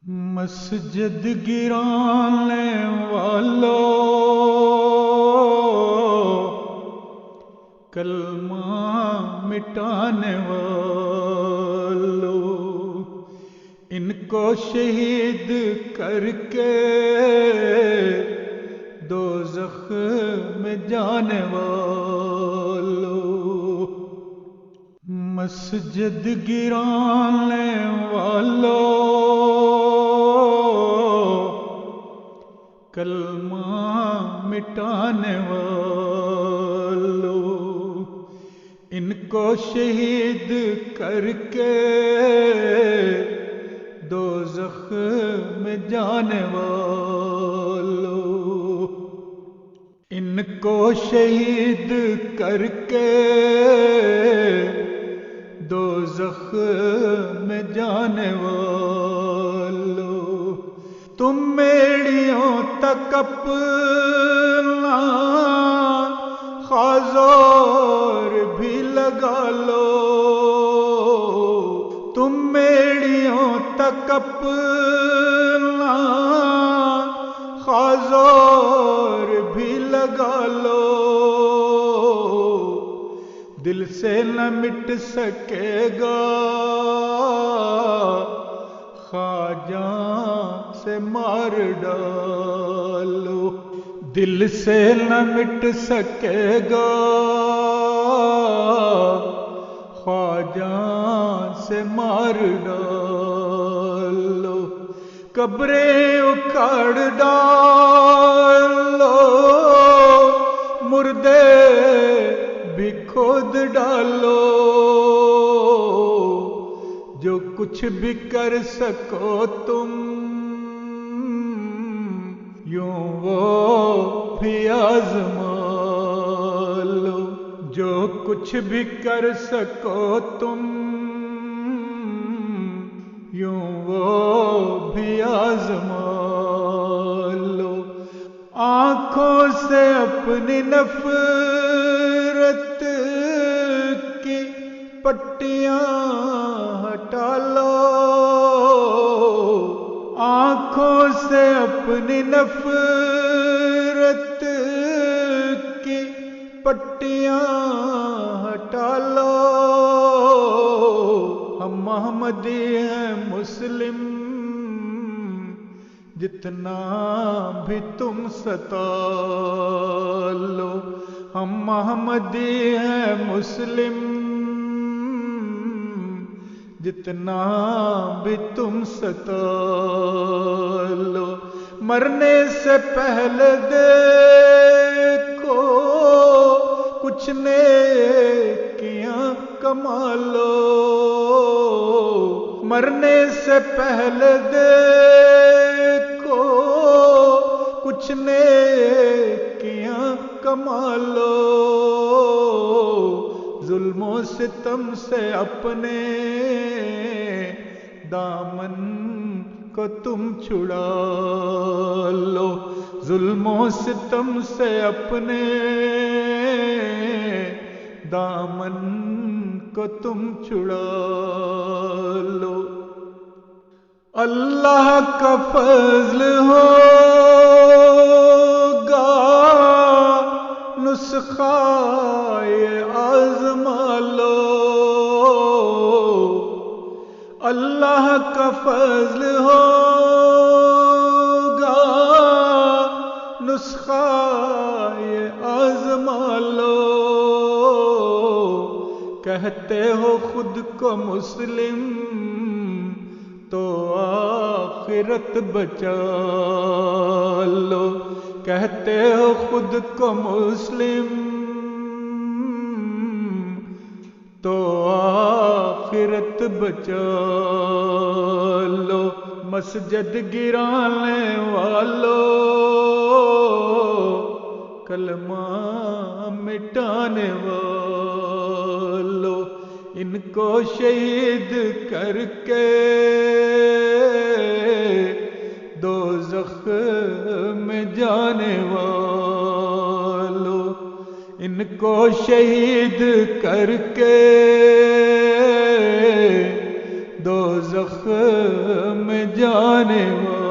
مسجد گرانے والو کلمہ مٹانے والو، ان کو شہید کر کے دوزخ میں جانے والو، مسجد گرانے والو کلمہ مٹانے والو، ان کو شہید کر کے دوزخ میں جانے والو، ان کو شہید کر کے دوزخ میں جانے والو، تم میڑیوں تک اپنا خازور بھی لگا لو، تم میڑیوں تک اپنا خازور بھی لگا لو، دل سے نہ مٹ سکے گا خواجہ سے مار ڈالو، دل سے نہ مٹ سکے گا خواجہ سے مار ڈالو، قبریں اکھاڑ ڈالو، مردے بھی کھود ڈالو، جو کچھ بھی کر سکو تم یوں وہ بھی آزما لو، جو کچھ بھی کر سکو تم یوں وہ بھی آزما لو، آنکھوں سے اپنی نفرت کی پٹیاں ہٹا لو، آنکھوں سے اپنی نفرت کی پٹیاں ہٹا لو، ہم محمدی ہیں مسلم جتنا بھی تم ستا لو، ہم محمدی ہیں مسلم جتنا بھی تم ستا لو، مرنے سے پہلے دیکھو کچھ نیکیاں کما لو، مرنے سے پہلے دیکھو کچھ نیکیاں کما لو، ظلم و ستم سے اپنے دامن کو تم چھڑا لو، ظلم و ستم سے اپنے دامن کو تم چھڑا لو، اللہ کا فضل ہوگا نسخہ یہ آزما لو، اللہ کا فضل ہوگا نسخہ یہ آزما لو، کہتے ہو خود کو مسلم تو آخرت بچا لو، کہتے ہو خود کو مسلم تو آخرت بچا لو، مسجد گرانے والو کلمہ مٹانے والو، ان کو شہید کر کے دوزخ میں جانے والو، ان کو شہید کر کے دوزخ میں جانے والا